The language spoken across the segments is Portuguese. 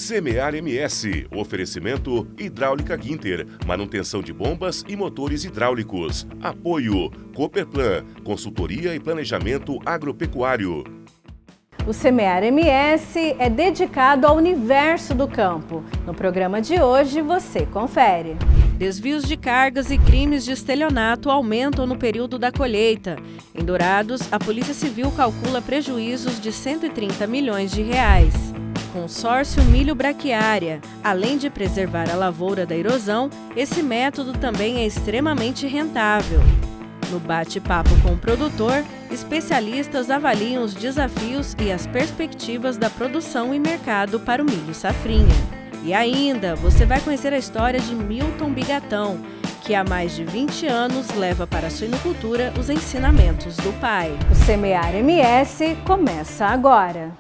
Semear MS, oferecimento Hidráulica Ginter, manutenção de bombas e motores hidráulicos. Apoio Cooperplan, consultoria e planejamento agropecuário. O Semear MS é dedicado ao universo do campo. No programa de hoje você confere. Desvios de cargas e crimes de estelionato aumentam no período da colheita. Em Dourados, a Polícia Civil calcula prejuízos de 130 milhões de reais. Consórcio Milho Braquiária. Além de preservar a lavoura da erosão, esse método também é extremamente rentável. No bate-papo com o produtor, especialistas avaliam os desafios e as perspectivas da produção e mercado para o milho safrinha. E ainda, você vai conhecer a história de Milton Bigatão, que há mais de 20 anos leva para a suinocultura os ensinamentos do pai. O Semear MS começa agora.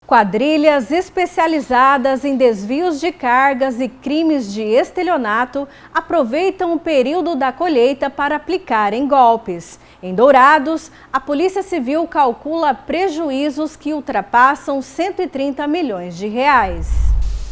Quadrilhas especializadas em desvios de cargas e crimes de estelionato aproveitam o período da colheita para aplicarem golpes. Em Dourados, a Polícia Civil calcula prejuízos que ultrapassam 130 milhões de reais.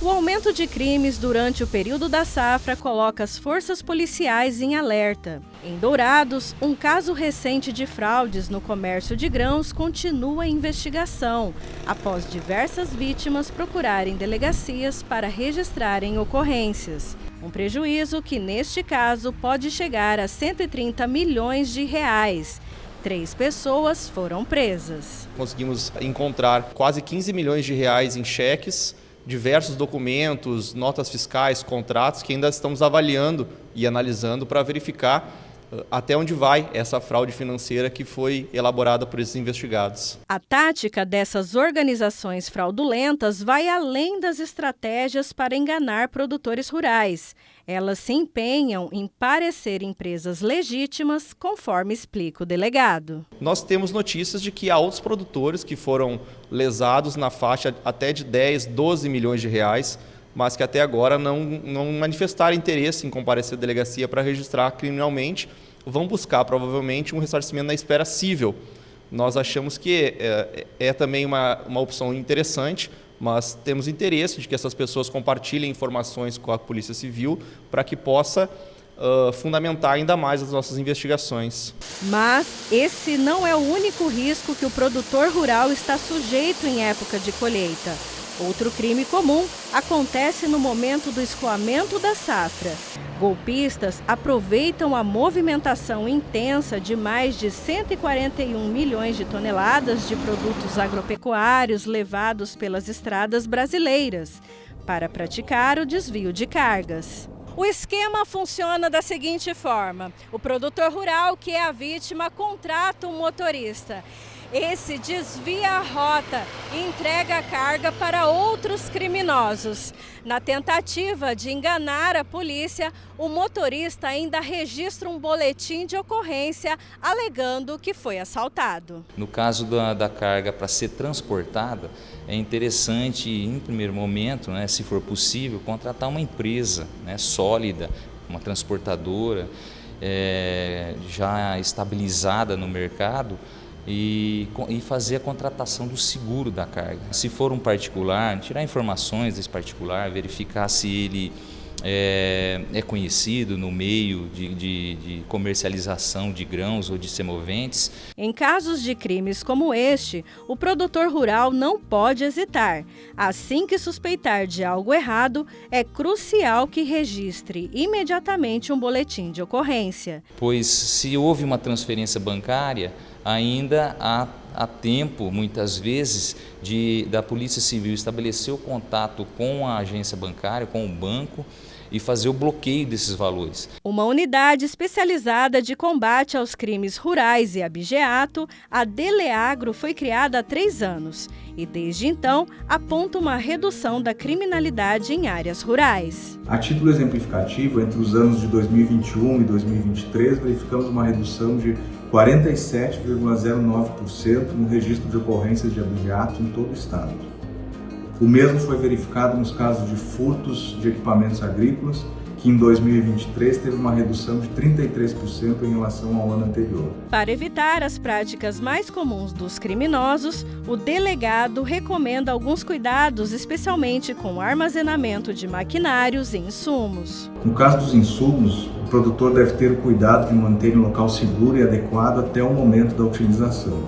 O aumento de crimes durante o período da safra coloca as forças policiais em alerta. Em Dourados, um caso recente de fraudes no comércio de grãos continua em investigação, após diversas vítimas procurarem delegacias para registrarem ocorrências. Um prejuízo que, neste caso, pode chegar a 130 milhões de reais. 3 pessoas foram presas. Conseguimos encontrar quase 15 milhões de reais em cheques, diversos documentos, notas fiscais, contratos que ainda estamos avaliando e analisando para verificar até onde vai essa fraude financeira que foi elaborada por esses investigados. A tática dessas organizações fraudulentas vai além das estratégias para enganar produtores rurais. Elas se empenham em parecer empresas legítimas, conforme explica o delegado. Nós temos notícias de que há outros produtores que foram lesados na faixa até de 10, 12 milhões de reais, mas que até agora não manifestaram interesse em comparecer à delegacia para registrar criminalmente, vão buscar provavelmente um ressarcimento na esfera cível. Nós achamos que é também uma opção interessante, mas temos interesse de que essas pessoas compartilhem informações com a Polícia Civil para que possa fundamentar ainda mais as nossas investigações. Mas esse não é o único risco que o produtor rural está sujeito em época de colheita. Outro crime comum acontece no momento do escoamento da safra. Golpistas aproveitam a movimentação intensa de mais de 141 milhões de toneladas de produtos agropecuários levados pelas estradas brasileiras para praticar o desvio de cargas. O esquema funciona da seguinte forma: o produtor rural, que é a vítima, contrata um motorista. Esse desvia a rota e entrega a carga para outros criminosos. Na tentativa de enganar a polícia, o motorista ainda registra um boletim de ocorrência alegando que foi assaltado. No caso da carga para ser transportada, é interessante, em primeiro momento, se for possível, contratar uma empresa sólida, uma transportadora já estabilizada no mercado, e fazer a contratação do seguro da carga. Se for um particular, tirar informações desse particular, verificar se ele é conhecido no meio de comercialização de grãos ou de semoventes. Em casos de crimes como este, o produtor rural não pode hesitar. Assim que suspeitar de algo errado, é crucial que registre imediatamente um boletim de ocorrência. Pois se houve uma transferência bancária, ainda há tempo, muitas vezes, da Polícia Civil estabelecer o contato com a agência bancária, com o banco, e fazer o bloqueio desses valores. Uma unidade especializada de combate aos crimes rurais e abigeato, a Deleagro, foi criada há 3 anos e, desde então, aponta uma redução da criminalidade em áreas rurais. A título exemplificativo, entre os anos de 2021 e 2023, verificamos uma redução de 47,09% no registro de ocorrências de abigeato em todo o estado. O mesmo foi verificado nos casos de furtos de equipamentos agrícolas, que em 2023 teve uma redução de 33% em relação ao ano anterior. Para evitar as práticas mais comuns dos criminosos, o delegado recomenda alguns cuidados, especialmente com o armazenamento de maquinários e insumos. No caso dos insumos, o produtor deve ter o cuidado de manter em local seguro e adequado até o momento da utilização,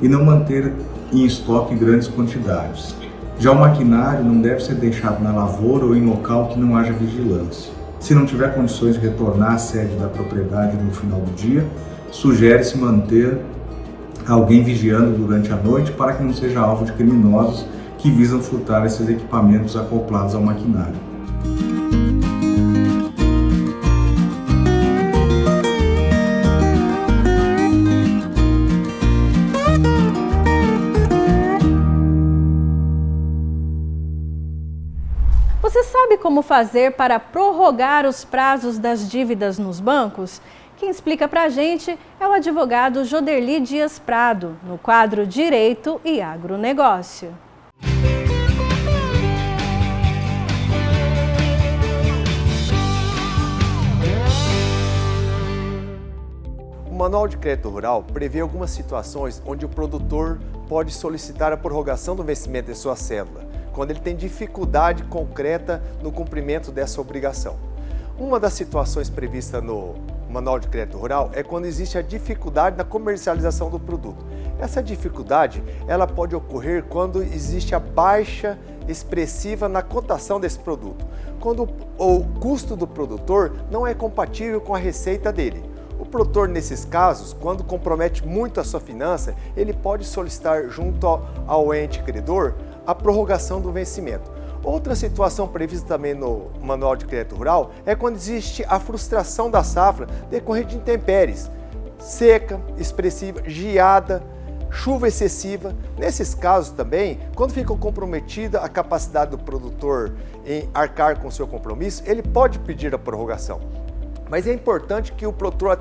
e não manter em estoque grandes quantidades. Já o maquinário não deve ser deixado na lavoura ou em local que não haja vigilância. Se não tiver condições de retornar à sede da propriedade no final do dia, sugere-se manter alguém vigiando durante a noite para que não seja alvo de criminosos que visam furtar esses equipamentos acoplados ao maquinário. Você sabe como fazer para prorrogar os prazos das dívidas nos bancos? Quem explica pra gente é o advogado Joderli Dias Prado, no quadro Direito e Agronegócio. O Manual de Crédito Rural prevê algumas situações onde o produtor pode solicitar a prorrogação do vencimento de sua cédula, quando ele tem dificuldade concreta no cumprimento dessa obrigação. Uma das situações previstas no Manual de Crédito Rural é quando existe a dificuldade na comercialização do produto. Essa dificuldade ela pode ocorrer quando existe a baixa expressiva na cotação desse produto, quando o custo do produtor não é compatível com a receita dele. O produtor, nesses casos, quando compromete muito a sua finança, ele pode solicitar junto ao ente credor a prorrogação do vencimento. Outra situação prevista também no Manual de Crédito Rural é quando existe a frustração da safra decorrente de intempéries, seca, expressiva, geada, chuva excessiva. Nesses casos também, quando fica comprometida a capacidade do produtor em arcar com o seu compromisso, ele pode pedir a prorrogação. Mas é importante que o produtor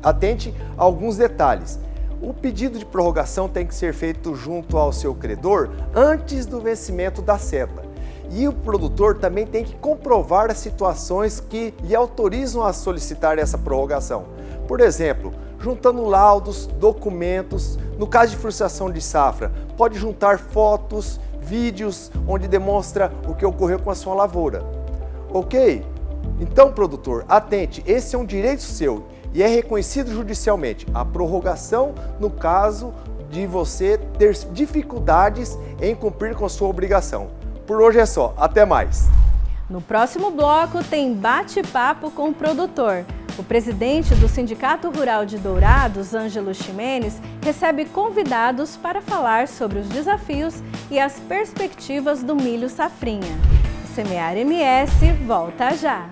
atente a alguns detalhes. O pedido de prorrogação tem que ser feito junto ao seu credor antes do vencimento da cédula. E o produtor também tem que comprovar as situações que lhe autorizam a solicitar essa prorrogação. Por exemplo, juntando laudos, documentos. No caso de frustração de safra, pode juntar fotos, vídeos onde demonstra o que ocorreu com a sua lavoura. Ok? Então, produtor, atente, esse é um direito seu e é reconhecido judicialmente a prorrogação no caso de você ter dificuldades em cumprir com sua obrigação. Por hoje é só, até mais! No próximo bloco tem bate-papo com o produtor. O presidente do Sindicato Rural de Dourados, Ângelo Ximenes, recebe convidados para falar sobre os desafios e as perspectivas do milho safrinha. O Semear MS volta já!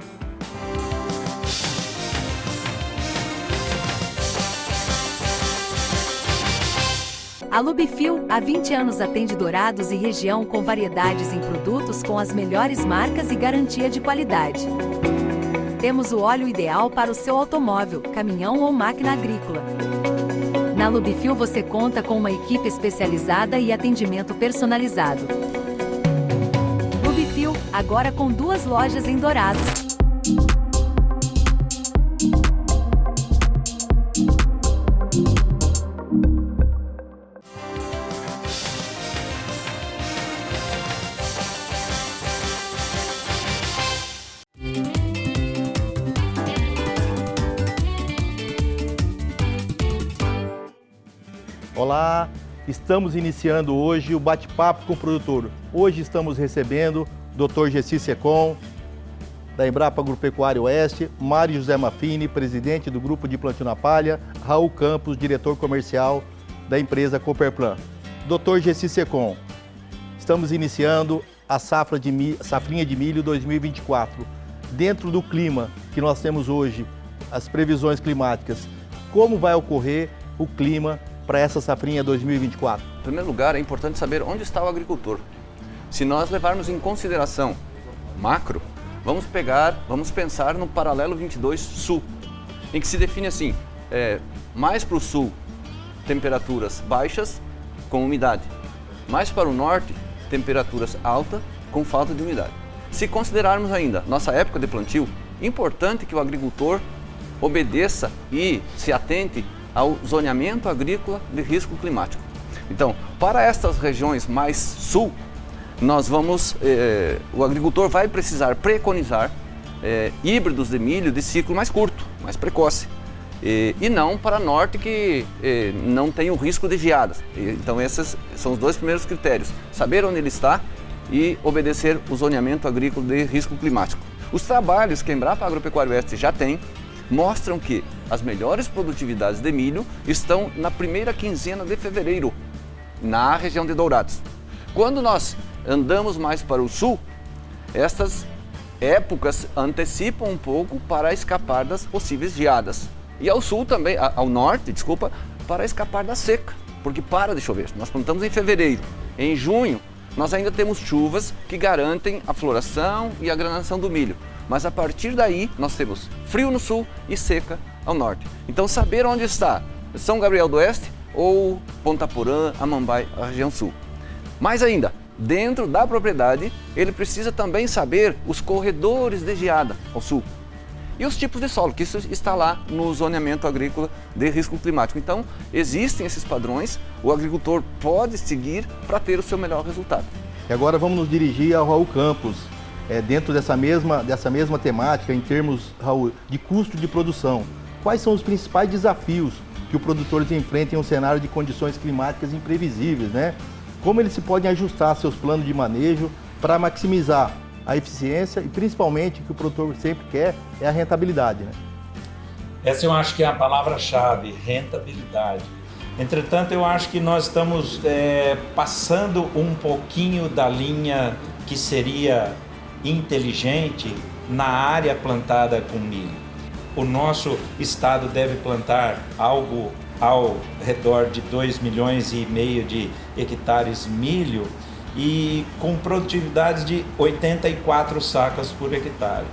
A Lubifil há 20 anos atende Dourados e região com variedades em produtos com as melhores marcas e garantia de qualidade. Temos o óleo ideal para o seu automóvel, caminhão ou máquina agrícola. Na Lubifil você conta com uma equipe especializada e atendimento personalizado. Lubifil, agora com 2 lojas em Dourados. Olá, estamos iniciando hoje o bate-papo com o produtor. Hoje estamos recebendo o Dr. Gessi Secom, da Embrapa Agropecuária Oeste, Mário José Maffini, presidente do Grupo de Plantio na Palha, Raul Campos, diretor comercial da empresa Cooperplan. Dr. Gessi Secom, estamos iniciando a safrinha de milho 2024. dentro do clima que nós temos hoje, as previsões climáticas, como vai ocorrer o clima para essa safrinha 2024? Em primeiro lugar, é importante saber onde está o agricultor. Se nós levarmos em consideração macro, vamos pensar no paralelo 22 sul, em que se define assim, mais para o sul, temperaturas baixas com umidade, mais para o norte, temperaturas altas com falta de umidade. Se considerarmos ainda nossa época de plantio, importante que o agricultor obedeça e se atente ao zoneamento agrícola de risco climático. Então, para estas regiões mais sul, o agricultor vai precisar preconizar híbridos de milho de ciclo mais curto, mais precoce, e não para norte que não tem o risco de geadas. Então esses são os dois primeiros critérios, saber onde ele está e obedecer o zoneamento agrícola de risco climático. Os trabalhos que a Embrapa Agropecuária Oeste já tem mostram que as melhores produtividades de milho estão na primeira quinzena de fevereiro, na região de Dourados. Quando nós andamos mais para o sul, estas épocas antecipam um pouco para escapar das possíveis geadas. E ao sul também, ao norte, desculpa, para escapar da seca, porque para de chover. Nós plantamos em fevereiro. Em junho, nós ainda temos chuvas que garantem a floração e a granação do milho. Mas a partir daí, nós temos frio no sul e seca ao norte. Então, saber onde está São Gabriel do Oeste ou Ponta Porã, Amambai, a região sul. Mais ainda, dentro da propriedade, ele precisa também saber os corredores de geada ao sul. E os tipos de solo, que isso está lá no zoneamento agrícola de risco climático. Então, existem esses padrões, o agricultor pode seguir para ter o seu melhor resultado. E agora vamos nos dirigir ao Raul Campos, dentro dessa mesma temática, em termos, Raul, de custo de produção. Quais são os principais desafios que os produtores enfrentam em um cenário de condições climáticas imprevisíveis, né? Como eles se podem ajustar seus planos de manejo para maximizar a eficiência e principalmente o que o produtor sempre quer é a rentabilidade, né? Essa eu acho que é a palavra-chave, rentabilidade. Entretanto, eu acho que nós estamos passando um pouquinho da linha que seria inteligente na área plantada com milho. O nosso estado deve plantar algo ao redor de 2,5 milhões de hectares milho e com produtividades de 84 sacas por hectare.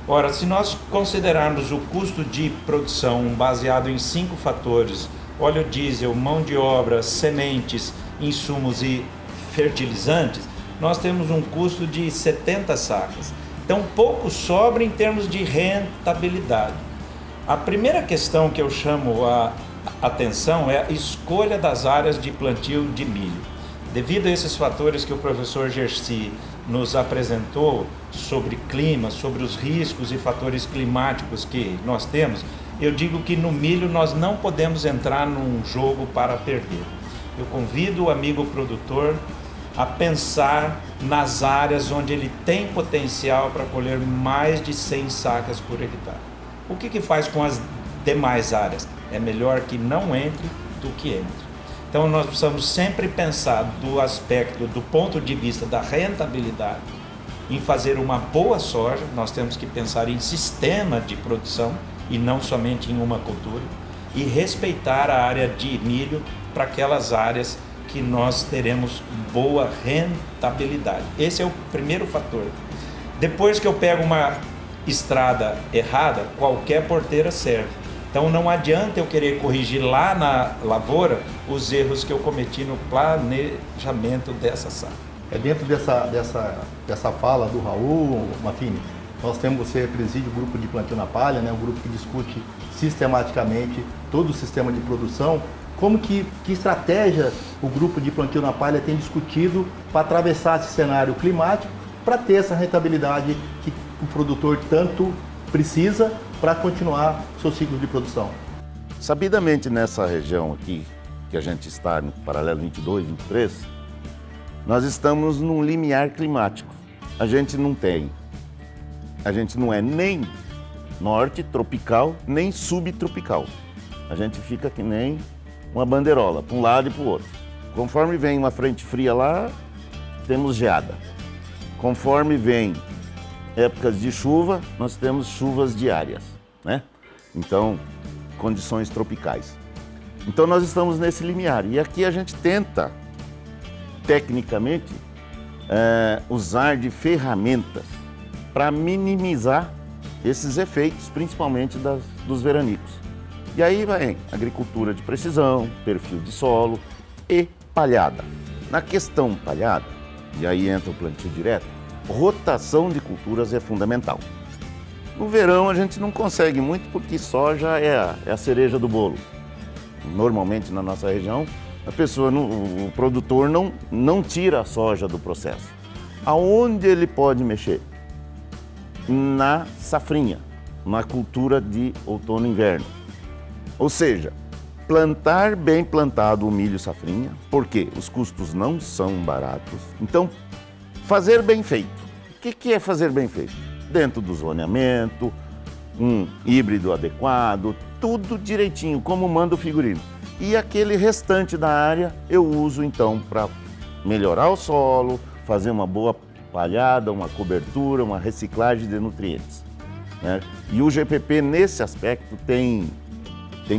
Ora, se nós considerarmos o custo de produção baseado em 5 fatores, óleo diesel, mão de obra, sementes, insumos e fertilizantes, nós temos um custo de 70 sacas. Então, pouco sobra em termos de rentabilidade. A primeira questão que eu chamo a atenção é a escolha das áreas de plantio de milho. Devido a esses fatores que o professor Gersi nos apresentou sobre clima, sobre os riscos e fatores climáticos que nós temos, eu digo que no milho nós não podemos entrar num jogo para perder. Eu convido o amigo produtor a pensar nas áreas onde ele tem potencial para colher mais de 100 sacas por hectare. O que faz com as demais áreas? É melhor que não entre do que entre. Então nós precisamos sempre pensar do ponto de vista da rentabilidade, em fazer uma boa soja. Nós temos que pensar em sistema de produção e não somente em uma cultura, e respeitar a área de milho para aquelas áreas que nós teremos boa rentabilidade. Esse é o primeiro fator. Depois que eu pego uma estrada errada, qualquer porteira serve. Então não adianta eu querer corrigir lá na lavoura os erros que eu cometi no planejamento dessa safra. Dentro dessa fala do Raul Maffini, nós temos, você preside o grupo de plantio na palha, né, um grupo que discute sistematicamente todo o sistema de produção. Que estratégia o grupo de plantio na palha tem discutido para atravessar esse cenário climático, para ter essa rentabilidade que o produtor tanto precisa para continuar seu ciclo de produção? Sabidamente nessa região aqui, que a gente está no paralelo 22, 23, nós estamos num limiar climático. A gente não é nem norte tropical, nem subtropical. A gente fica que nem uma bandeirola, para um lado e para o outro. Conforme vem uma frente fria lá, temos geada. Conforme vem épocas de chuva, nós temos chuvas diárias, né? Então, condições tropicais. Então, nós estamos nesse limiar. E aqui a gente tenta, tecnicamente, usar de ferramentas para minimizar esses efeitos, principalmente dos veranicos. E aí vai agricultura de precisão, perfil de solo e palhada. Na questão palhada, e aí entra o plantio direto, rotação de culturas é fundamental. No verão a gente não consegue muito porque soja é a cereja do bolo. Normalmente na nossa região, o produtor não tira a soja do processo. Aonde ele pode mexer? Na safrinha, na cultura de outono e inverno. Ou seja, plantar bem plantado o milho safrinha, porque os custos não são baratos. Então, fazer bem feito. O que é fazer bem feito? Dentro do zoneamento, um híbrido adequado, tudo direitinho, como manda o figurino. E aquele restante da área eu uso então para melhorar o solo, fazer uma boa palhada, uma cobertura, uma reciclagem de nutrientes, né? E o GPP nesse aspecto tem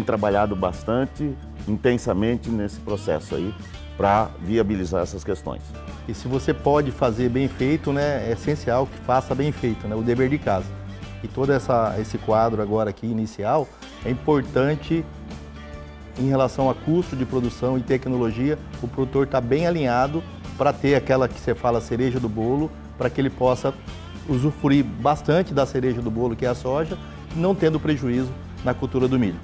trabalhado bastante intensamente nesse processo aí para viabilizar essas questões. E se você pode fazer bem feito, né, é essencial que faça bem feito, né, o dever de casa. E todo esse quadro agora aqui inicial é importante em relação a custo de produção e tecnologia, o produtor está bem alinhado para ter aquela que você fala cereja do bolo, para que ele possa usufruir bastante da cereja do bolo, que é a soja, não tendo prejuízo na cultura do milho.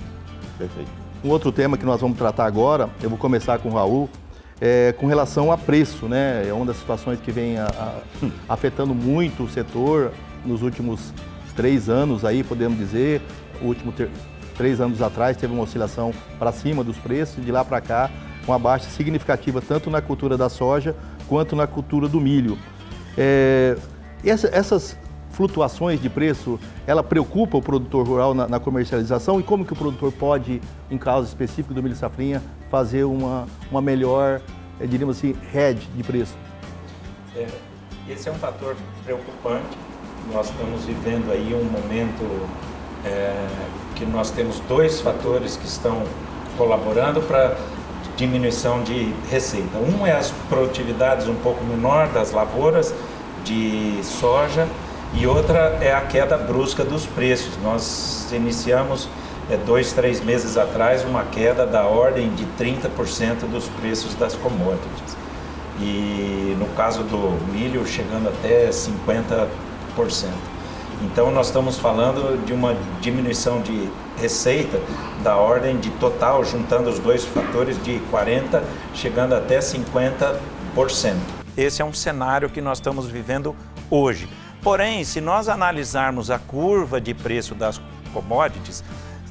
Perfeito. Um outro tema que nós vamos tratar agora, eu vou começar com o Raul, com relação a preço, né? É uma das situações que vem afetando muito o setor nos últimos 3 anos, aí podemos dizer, último 3 anos atrás teve uma oscilação para cima dos preços, e de lá para cá uma baixa significativa tanto na cultura da soja quanto na cultura do milho. Essas flutuações de preço, ela preocupa o produtor rural na comercialização, e como que o produtor pode, em caso específico do milho safrinha, fazer uma melhor, diríamos assim, hedge de preço? Esse é um fator preocupante. Nós estamos vivendo aí um momento que nós temos 2 fatores que estão colaborando para diminuição de receita. Um é as produtividades um pouco menor das lavouras de soja, e outra é a queda brusca dos preços. Nós iniciamos 2, 3 meses atrás uma queda da ordem de 30% dos preços das commodities. E no caso do milho, chegando até 50%. Então nós estamos falando de uma diminuição de receita da ordem de total, juntando os 2 fatores, de 40%, chegando até 50%. Esse é um cenário que nós estamos vivendo hoje. Porém, se nós analisarmos a curva de preço das commodities,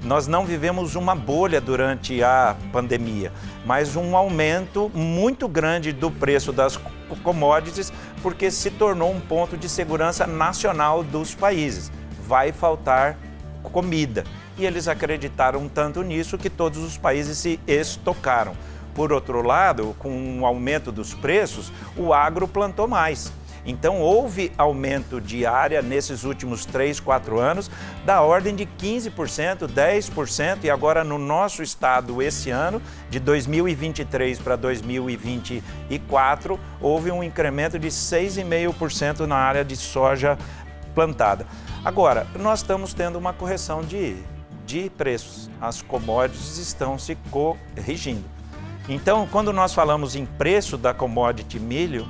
nós não vivemos uma bolha durante a pandemia, mas um aumento muito grande do preço das commodities, porque se tornou um ponto de segurança nacional dos países. Vai faltar comida. E eles acreditaram tanto nisso que todos os países se estocaram. Por outro lado, com o aumento dos preços, o agro plantou mais. Então, houve aumento de área nesses últimos 3, 4 anos da ordem de 15%, 10%, e agora no nosso estado, esse ano, de 2023 para 2024, houve um incremento de 6,5% na área de soja plantada. Agora, nós estamos tendo uma correção de preços. As commodities estão se corrigindo. Então, quando nós falamos em preço da commodity milho,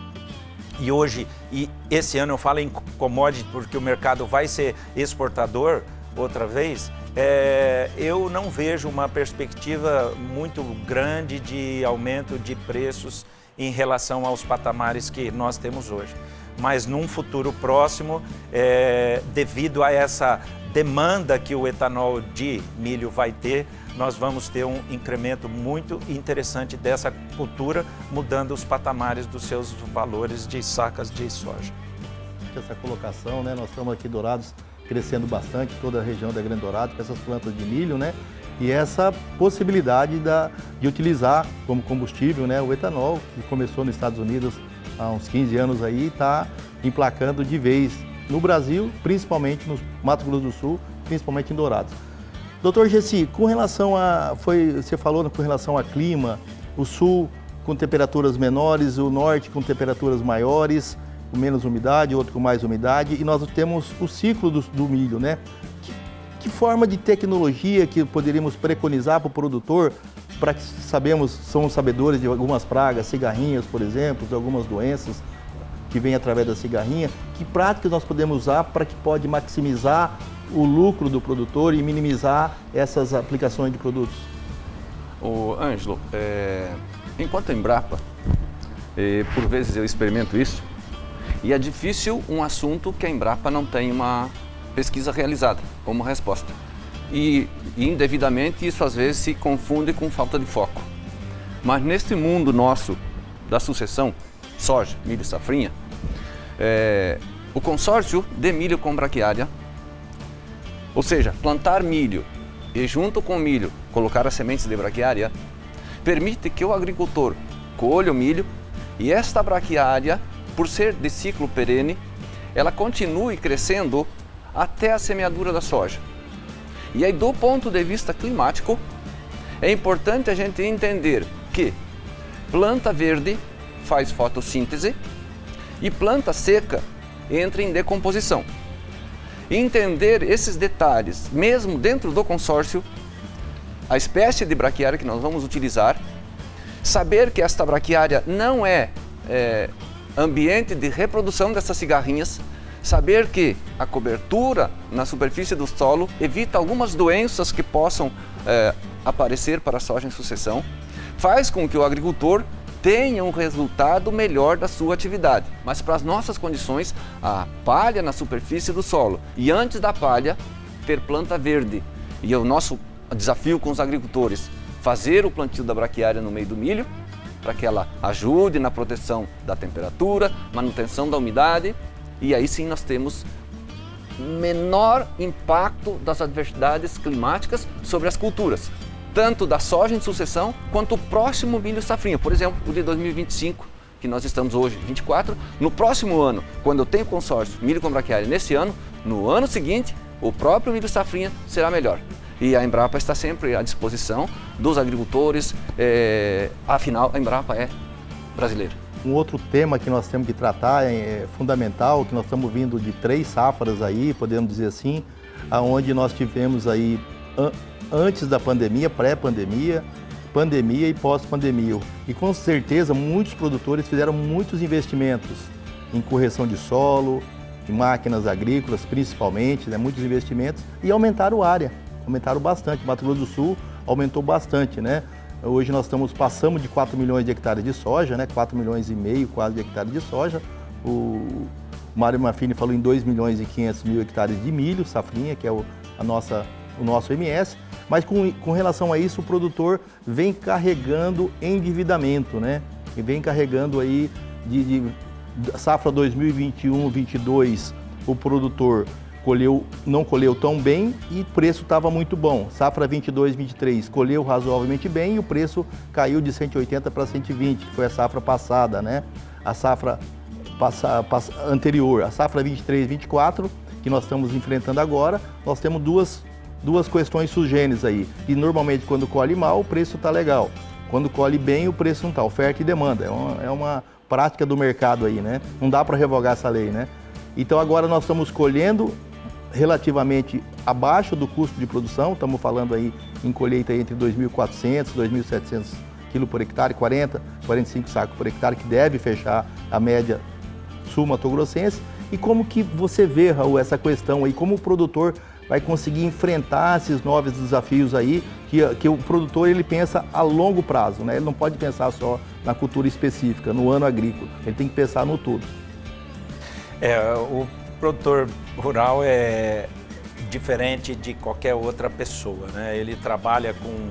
e esse ano eu falo em commodity porque o mercado vai ser exportador outra vez, eu não vejo uma perspectiva muito grande de aumento de preços em relação aos patamares que nós temos hoje. Mas num futuro próximo, devido a essa demanda que o etanol de milho vai ter, nós vamos ter um incremento muito interessante dessa cultura, mudando os patamares dos seus valores de sacas de soja. Essa colocação, né? Nós estamos aqui Dourados crescendo bastante, toda a região da Grande Dourado, com essas plantas de milho, né? E essa possibilidade de utilizar como combustível, né, o etanol, que começou nos Estados Unidos há uns 15 anos aí, está emplacando de vez no Brasil, principalmente no Mato Grosso do Sul, principalmente em Dourados. Doutor Gessi, com relação você falou com relação ao clima, o sul com temperaturas menores, o norte com temperaturas maiores, com menos umidade, outro com mais umidade, e nós temos o ciclo do milho, né? Que forma de tecnologia que poderíamos preconizar para o produtor, para que somos sabedores de algumas pragas, cigarrinhas, por exemplo, de algumas doenças que vêm através da cigarrinha, que práticas nós podemos usar para que pode maximizar o lucro do produtor e minimizar essas aplicações de produtos? Ô, Ângelo, enquanto Embrapa, por vezes eu experimento isso, e é difícil um assunto que a Embrapa não tem uma pesquisa realizada como resposta. E indevidamente isso às vezes se confunde com falta de foco. Mas neste mundo nosso da sucessão, soja, milho e safrinha, o consórcio de milho com braquiária, ou seja, plantar milho e junto com o milho colocar as sementes de braquiária, permite que o agricultor colha o milho e esta braquiária, por ser de ciclo perene, ela continue crescendo até a semeadura da soja. E aí, do ponto de vista climático, é importante a gente entender que planta verde faz fotossíntese e planta seca entra em decomposição. Entender esses detalhes, mesmo dentro do consórcio, a espécie de braquiária que nós vamos utilizar, saber que esta braquiária não é ambiente de reprodução dessas cigarrinhas, saber que a cobertura na superfície do solo evita algumas doenças que possam aparecer para a soja em sucessão, faz com que o agricultor tenha um resultado melhor da sua atividade. Mas para as nossas condições, a palha na superfície do solo e antes da palha, ter planta verde. E o nosso desafio com os agricultores, fazer o plantio da braquiária no meio do milho, para que ela ajude na proteção da temperatura, manutenção da umidade, e aí sim nós temos menor impacto das adversidades climáticas sobre as culturas, tanto da soja em sucessão quanto o próximo milho safrinha, por exemplo, o de 2025, que nós estamos hoje, 24, no próximo ano, quando eu tenho consórcio milho com braquiária nesse ano, no ano seguinte, o próprio milho safrinha será melhor. E a Embrapa está sempre à disposição dos agricultores, afinal a Embrapa é brasileira. Um outro tema que nós temos que tratar é fundamental, que nós estamos vindo de 3 safras aí, podemos dizer assim, aonde nós tivemos aí antes da pandemia, pré-pandemia, pandemia e pós-pandemia. E com certeza muitos produtores fizeram muitos investimentos em correção de solo, de máquinas agrícolas principalmente, né, muitos investimentos, e aumentaram a área, aumentaram bastante. Mato Grosso do Sul aumentou bastante, né? Hoje nós passamos de 4 milhões de hectares de soja, né? 4 milhões e meio quase de hectares de soja. O Mário Maffini falou em 2 milhões e 500 mil hectares de milho, safrinha, que é o nosso MS. Mas com relação a isso, o produtor vem carregando endividamento, né? E vem carregando aí de safra 2021-22, o produtor não colheu tão bem e o preço estava muito bom. Safra 22-23 colheu razoavelmente bem e o preço caiu de 180 para 120, que foi a safra passada, né? A safra anterior, a safra 23-24, que nós estamos enfrentando agora, nós temos duas questões sugênes aí. E normalmente quando colhe mal, o preço está legal. Quando colhe bem, o preço não está. Oferta e demanda. É uma prática do mercado aí, né? Não dá para revogar essa lei, né? Então agora nós estamos colhendo relativamente abaixo do custo de produção, estamos falando aí em colheita entre 2.400 e 2.700 kg por hectare, 45 sacos por hectare, que deve fechar a média sul-mato-grossense. E como que você vê, Raul, essa questão aí, como o produtor vai conseguir enfrentar esses novos desafios aí, que o produtor ele pensa a longo prazo, né? Ele não pode pensar só na cultura específica, no ano agrícola, ele tem que pensar no todo. O produtor rural é diferente de qualquer outra pessoa, né? Ele trabalha com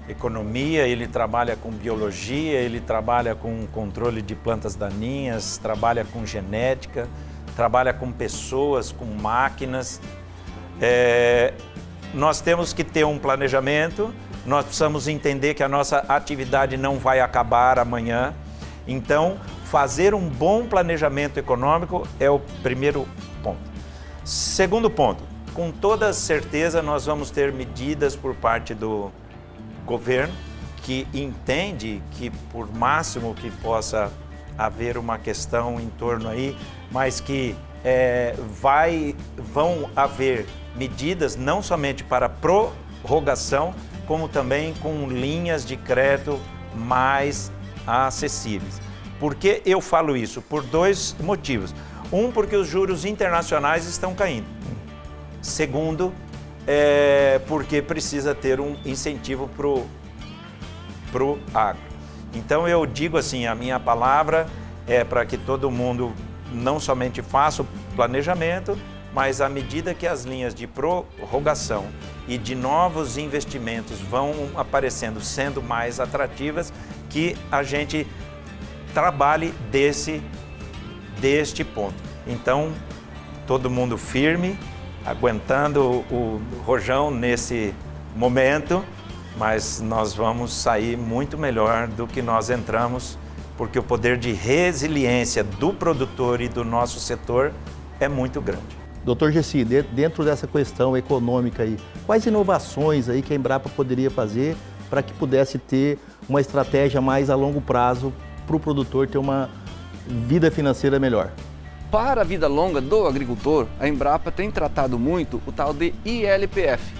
economia, ele trabalha com biologia, ele trabalha com controle de plantas daninhas, trabalha com genética, trabalha com pessoas, com máquinas. Nós temos que ter um planejamento, nós precisamos entender que a nossa atividade não vai acabar amanhã. Então, fazer um bom planejamento econômico é o primeiro ponto. Segundo ponto, com toda certeza nós vamos ter medidas por parte do governo que entende que por máximo que possa haver uma questão em torno aí, mas que vão haver medidas não somente para prorrogação, como também com linhas de crédito mais acessíveis. Por que eu falo isso? Por dois motivos. Um, porque os juros internacionais estão caindo. Segundo, porque precisa ter um incentivo para o agro. Então eu digo assim, a minha palavra é para que todo mundo não somente faça o planejamento, mas à medida que as linhas de prorrogação e de novos investimentos vão aparecendo, sendo mais atrativas, que a gente trabalhe deste ponto. Então, todo mundo firme, aguentando o rojão nesse momento, mas nós vamos sair muito melhor do que nós entramos, porque o poder de resiliência do produtor e do nosso setor é muito grande. Doutor Gessi, dentro dessa questão econômica aí, quais inovações aí que a Embrapa poderia fazer para que pudesse ter uma estratégia mais a longo prazo para o produtor ter uma vida financeira melhor? Para a vida longa do agricultor, a Embrapa tem tratado muito o tal de ILPF.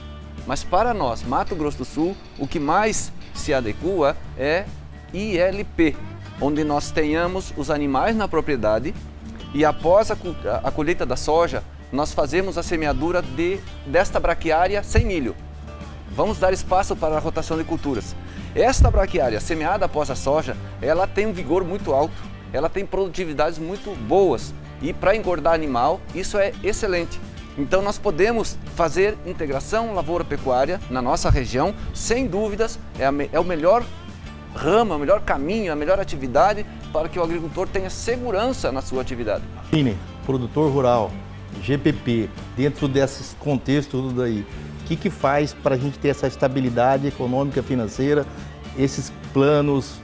Mas para nós, Mato Grosso do Sul, o que mais se adequa é ILP, onde nós tenhamos os animais na propriedade e após a colheita da soja, nós fazemos a semeadura desta braquiária sem milho. Vamos dar espaço para a rotação de culturas. Esta braquiária semeada após a soja, ela tem um vigor muito alto, ela tem produtividades muito boas e para engordar animal isso é excelente. Então nós podemos fazer integração lavoura-pecuária na nossa região, sem dúvidas, é o melhor ramo, é o melhor caminho, a melhor atividade para que o agricultor tenha segurança na sua atividade. Fine, produtor rural, GPP, dentro desses contextos tudo daí, o que faz para a gente ter essa estabilidade econômica, financeira, esses planos,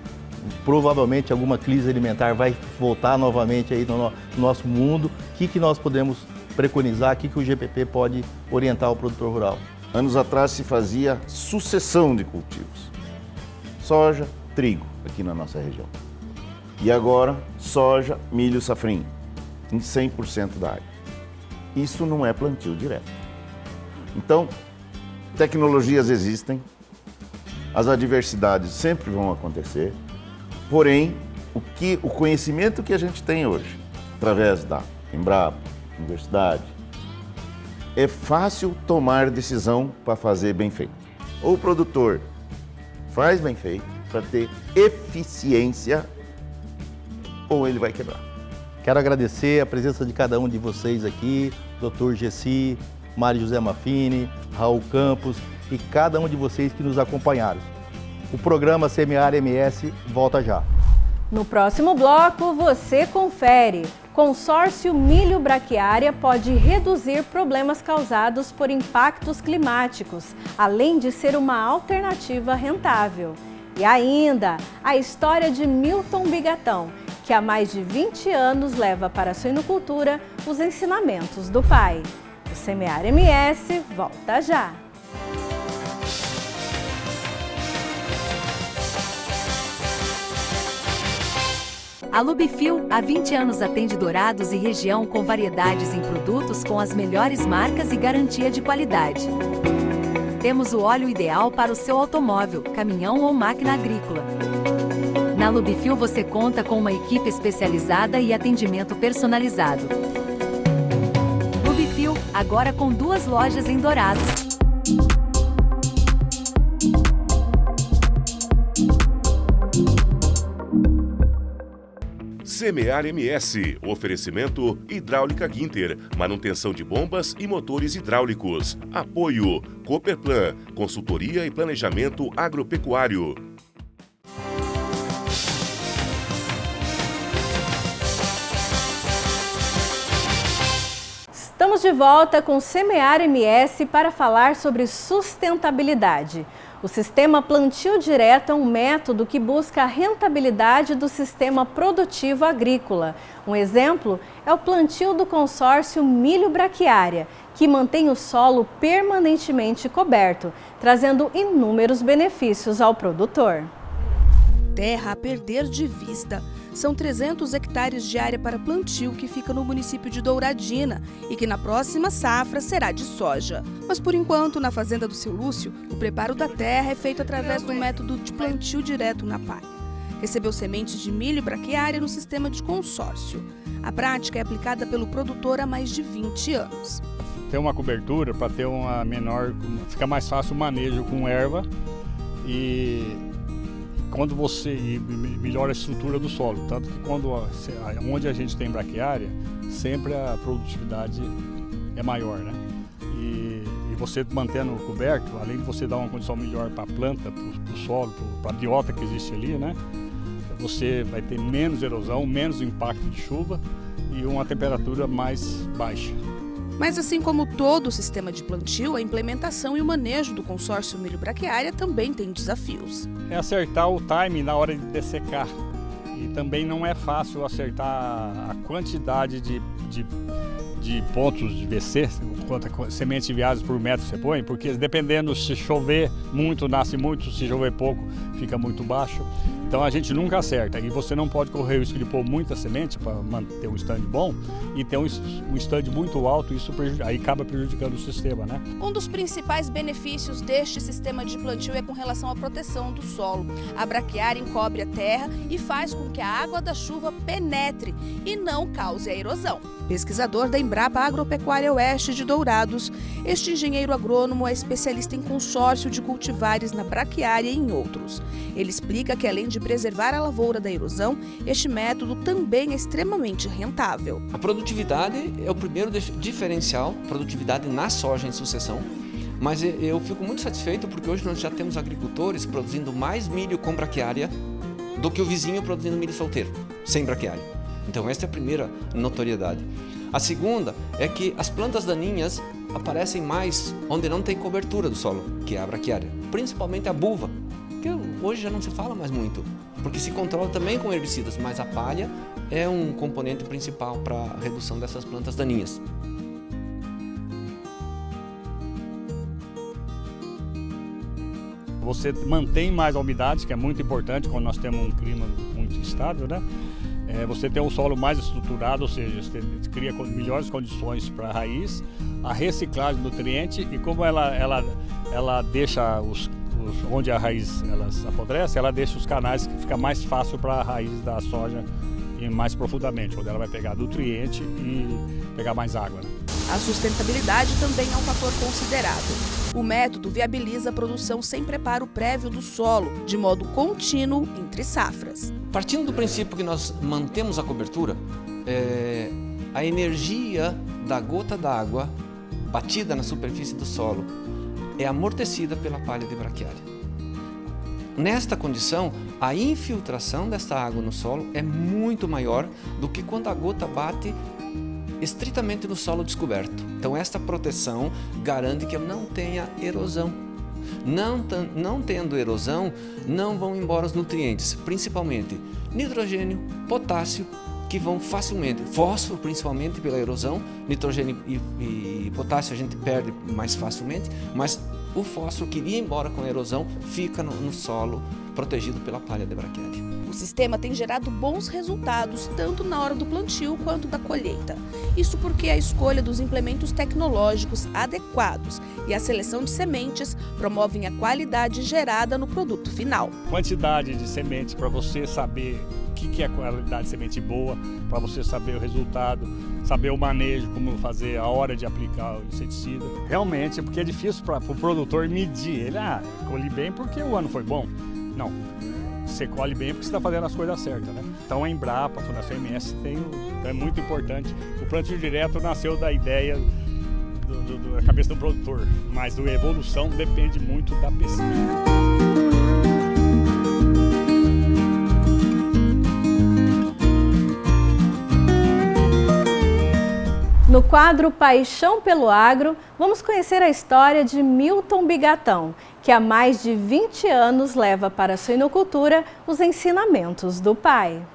provavelmente alguma crise alimentar vai voltar novamente aí no nosso mundo, o que nós podemos preconizar, o que o GPP pode orientar o produtor rural? Anos atrás se fazia sucessão de cultivos. Soja, trigo, aqui na nossa região. E agora, soja, milho, safrinha, em 100% da área. Isso não é plantio direto. Então, tecnologias existem, as adversidades sempre vão acontecer, porém, o conhecimento que a gente tem hoje, através da Embrapa, universidade, é fácil tomar decisão para fazer bem feito. Ou o produtor faz bem feito para ter eficiência, ou ele vai quebrar. Quero agradecer a presença de cada um de vocês aqui, Dr. Gessi, Mário José Maffini, Raul Campos e cada um de vocês que nos acompanharam. O programa Semear MS volta já. No próximo bloco, você confere. Consórcio Milho Braquiária pode reduzir problemas causados por impactos climáticos, além de ser uma alternativa rentável. E ainda, a história de Milton Bigatão, que há mais de 20 anos leva para a suinocultura os ensinamentos do pai. O Semear MS volta já. A Lubifil há 20 anos atende Dourados e região com variedades em produtos com as melhores marcas e garantia de qualidade. Temos o óleo ideal para o seu automóvel, caminhão ou máquina agrícola. Na Lubifil você conta com uma equipe especializada e atendimento personalizado. Lubifil, agora com 2 lojas em Dourados. Semear MS, oferecimento Hidráulica Ginter, manutenção de bombas e motores hidráulicos. Apoio Cooperplan, consultoria e planejamento agropecuário. Estamos de volta com Semear MS para falar sobre sustentabilidade. O sistema plantio direto é um método que busca a rentabilidade do sistema produtivo agrícola. Um exemplo é o plantio do consórcio Milho Braquiária, que mantém o solo permanentemente coberto, trazendo inúmeros benefícios ao produtor. Terra a perder de vista. São 300 hectares de área para plantio que fica no município de Douradina e que na próxima safra será de soja. Mas por enquanto, na fazenda do seu Lúcio, o preparo da terra é feito através do método de plantio direto na palha. Recebeu sementes de milho braquiária no sistema de consórcio. A prática é aplicada pelo produtor há mais de 20 anos. Tem uma cobertura para ter uma menor, fica mais fácil o manejo com erva e quando você melhora a estrutura do solo, tanto que onde a gente tem braquiária, sempre a produtividade é maior, né? E você mantendo coberto, além de você dar uma condição melhor para a planta, para o solo, para a biota que existe ali, né? Você vai ter menos erosão, menos impacto de chuva e uma temperatura mais baixa. Mas assim como todo o sistema de plantio, a implementação e o manejo do consórcio Milho Braquiária também tem desafios. É acertar o time na hora de dessecar. E também não é fácil acertar a quantidade de pontos de VC, quantas sementes enviadas por metro você põe, porque dependendo se chover muito, nasce muito, se chover pouco, fica muito baixo. Então a gente nunca acerta e você não pode correr o risco de pôr muita semente para manter um stand bom e ter um stand muito alto, isso aí acaba prejudicando o sistema, né? Um dos principais benefícios deste sistema de plantio é com relação à proteção do solo. A braquiária encobre a terra e faz com que a água da chuva penetre e não cause a erosão. Pesquisador da Embrapa Agropecuária Oeste de Dourados, este engenheiro agrônomo é especialista em consórcio de cultivares na braquiária e em outros. Ele explica que além de preservar a lavoura da erosão, este método também é extremamente rentável. A produtividade é o primeiro diferencial, produtividade na soja em sucessão, mas eu fico muito satisfeito porque hoje nós já temos agricultores produzindo mais milho com braquiária do que o vizinho produzindo milho solteiro, sem braquiária. Então esta é a primeira notoriedade. A segunda é que as plantas daninhas aparecem mais onde não tem cobertura do solo, que é a braquiária, principalmente a buva, que hoje já não se fala mais muito, porque se controla também com herbicidas, mas a palha é um componente principal para a redução dessas plantas daninhas. Você mantém mais a umidade, que é muito importante quando nós temos um clima muito instável, né? Você tem um solo mais estruturado, ou seja, você cria melhores condições para a raiz, a reciclagem de nutriente e como ela deixa onde a raiz ela apodrece, ela deixa os canais que fica mais fácil para a raiz da soja ir mais profundamente, onde ela vai pegar nutriente e pegar mais água, né? A sustentabilidade também é um fator considerado. O método viabiliza a produção sem preparo prévio do solo, de modo contínuo entre safras. Partindo do princípio que nós mantemos a cobertura, a energia da gota d'água batida na superfície do solo é amortecida pela palha de braquiária. Nesta condição, a infiltração desta água no solo é muito maior do que quando a gota bate estritamente no solo descoberto. Então esta proteção garante que eu não tenha erosão. Não tendo erosão, não vão embora os nutrientes, principalmente nitrogênio, potássio, que vão facilmente, fósforo principalmente pela erosão, nitrogênio e potássio a gente perde mais facilmente, mas o fósforo que iria embora com a erosão fica no solo protegido pela palha de braquiária. O sistema tem gerado bons resultados, tanto na hora do plantio quanto da colheita. Isso porque a escolha dos implementos tecnológicos adequados e a seleção de sementes promovem a qualidade gerada no produto final. Quantidade de sementes para você saber o que é a qualidade de semente boa, para você saber o resultado, saber o manejo, como fazer, a hora de aplicar o inseticida. Realmente, porque é difícil para o produtor medir. Ele, colhi bem porque o ano foi bom. Não. Você colhe bem porque você está fazendo as coisas certas, né? Então a Embrapa, a Fundação MS, é muito importante. O plantio direto nasceu da ideia da cabeça do produtor, mas a evolução depende muito da pesquisa. No quadro Paixão pelo Agro, vamos conhecer a história de Milton Bigatão, que há mais de 20 anos leva para a suinocultura os ensinamentos do pai.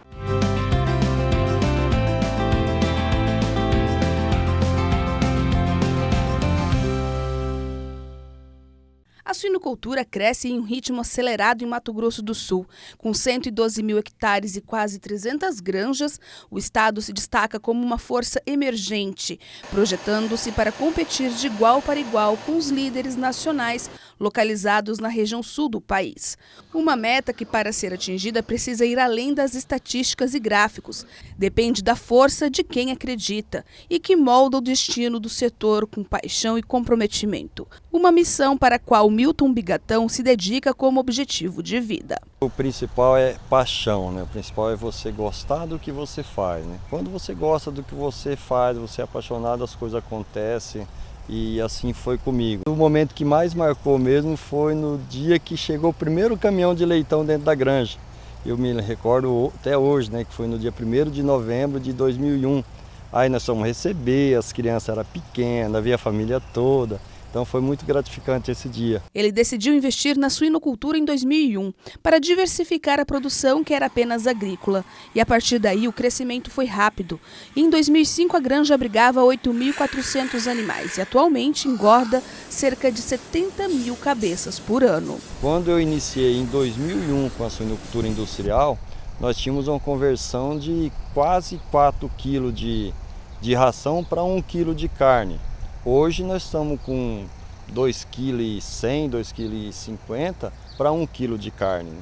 A suinocultura cresce em um ritmo acelerado em Mato Grosso do Sul. Com 112 mil hectares e quase 300 granjas, o estado se destaca como uma força emergente, projetando-se para competir de igual para igual com os líderes nacionais localizados na região sul do país. Uma meta que, para ser atingida, precisa ir além das estatísticas e gráficos. Depende da força de quem acredita e que molda o destino do setor com paixão e comprometimento. Uma missão para a qual Milton Bigatão se dedica como objetivo de vida. O principal é paixão, né? O principal é você gostar do que você faz, né? Quando você gosta do que você faz, você é apaixonado, as coisas acontecem. E assim foi comigo. O momento que mais marcou mesmo foi no dia que chegou o primeiro caminhão de leitão dentro da granja. Eu me recordo até hoje, né, que foi no dia 1º de novembro de 2001. Aí nós fomos receber, as crianças eram pequenas, havia a família toda. Então foi muito gratificante esse dia. Ele decidiu investir na suinocultura em 2001 para diversificar a produção que era apenas agrícola. E a partir daí o crescimento foi rápido. Em 2005 a granja abrigava 8.400 animais e atualmente engorda cerca de 70 mil cabeças por ano. Quando eu iniciei em 2001 com a suinocultura industrial, nós tínhamos uma conversão de quase 4 kg de ração para 1 kg de carne. Hoje nós estamos com 2,1 kg, 2,50 kg para 1 kg de carne.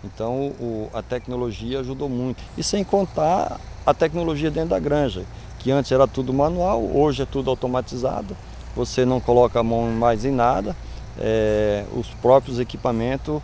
Então a tecnologia ajudou muito. E sem contar a tecnologia dentro da granja, que antes era tudo manual, hoje é tudo automatizado. Você não coloca a mão mais em nada, os próprios equipamentos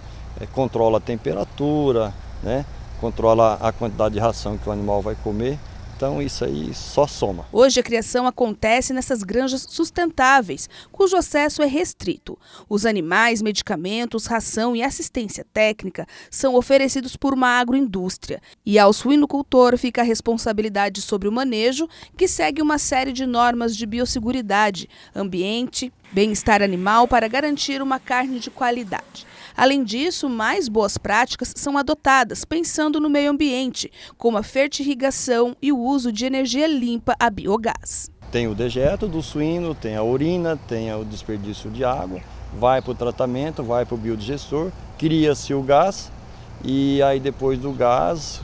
controlam a temperatura, né? Controla a quantidade de ração que o animal vai comer. Então isso aí só soma. Hoje a criação acontece nessas granjas sustentáveis, cujo acesso é restrito. Os animais, medicamentos, ração e assistência técnica são oferecidos por uma agroindústria. E ao suinocultor fica a responsabilidade sobre o manejo, que segue uma série de normas de biosseguridade, ambiente, bem-estar animal para garantir uma carne de qualidade. Além disso, mais boas práticas são adotadas, pensando no meio ambiente, como a fertirrigação e o uso de energia limpa a biogás. Tem o dejeto do suíno, tem a urina, tem o desperdício de água, vai para o tratamento, vai para o biodigestor, cria-se o gás e aí depois do gás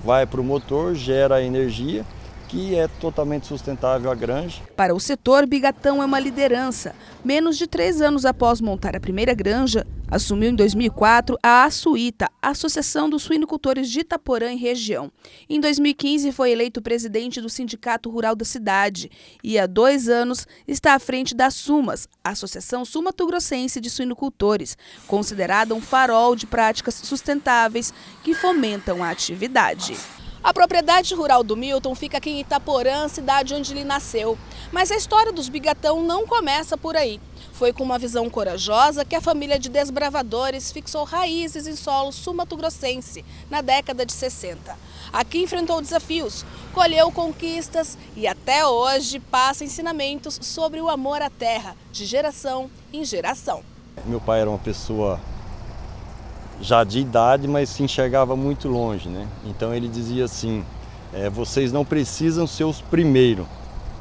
vai para o motor, gera a energia, que é totalmente sustentável a granja. Para o setor, Bigatão é uma liderança. Menos de 3 anos após montar a primeira granja, assumiu em 2004 a ASUITA, Associação dos Suinocultores de Itaporã e região. Em 2015 foi eleito presidente do Sindicato Rural da cidade e há 2 anos está à frente da SUMAS, Associação Sul-Mato-Grossense de Suinocultores, considerada um farol de práticas sustentáveis que fomentam a atividade. A propriedade rural do Milton fica aqui em Itaporã, cidade onde ele nasceu. Mas a história dos Bigatão não começa por aí. Foi com uma visão corajosa que a família de desbravadores fixou raízes em solo sul-mato-grossense na década de 60. Aqui enfrentou desafios, colheu conquistas e até hoje passa ensinamentos sobre o amor à terra, de geração em geração. Meu pai era uma pessoa já de idade, mas se enxergava muito longe, né? Então ele dizia assim, vocês não precisam ser os primeiros,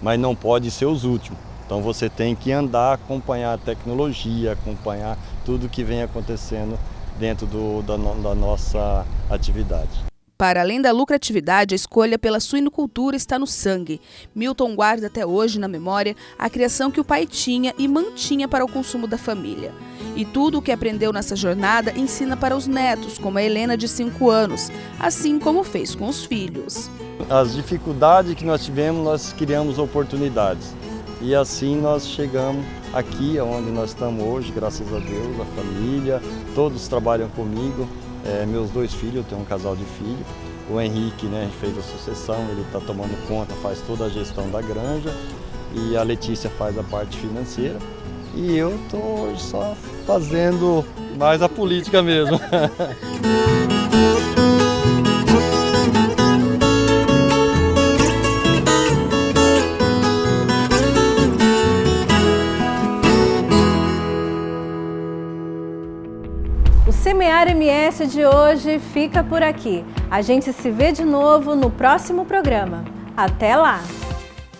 mas não podem ser os últimos. Então você tem que andar, acompanhar a tecnologia, acompanhar tudo que vem acontecendo dentro da nossa atividade. Para além da lucratividade, a escolha pela suinocultura está no sangue. Milton guarda até hoje na memória a criação que o pai tinha e mantinha para o consumo da família. E tudo o que aprendeu nessa jornada ensina para os netos, como a Helena de 5 anos, assim como fez com os filhos. As dificuldades que nós tivemos, nós criamos oportunidades. E assim nós chegamos aqui, onde nós estamos hoje, graças a Deus, a família, todos trabalham comigo. Meus 2 filhos, eu tenho um casal de filhos. O Henrique, né, a gente fez a sucessão, ele está tomando conta, faz toda a gestão da granja. E a Letícia faz a parte financeira. E eu estou só fazendo mais a política mesmo. O Semear MS de hoje fica por aqui. A gente se vê de novo no próximo programa. Até lá!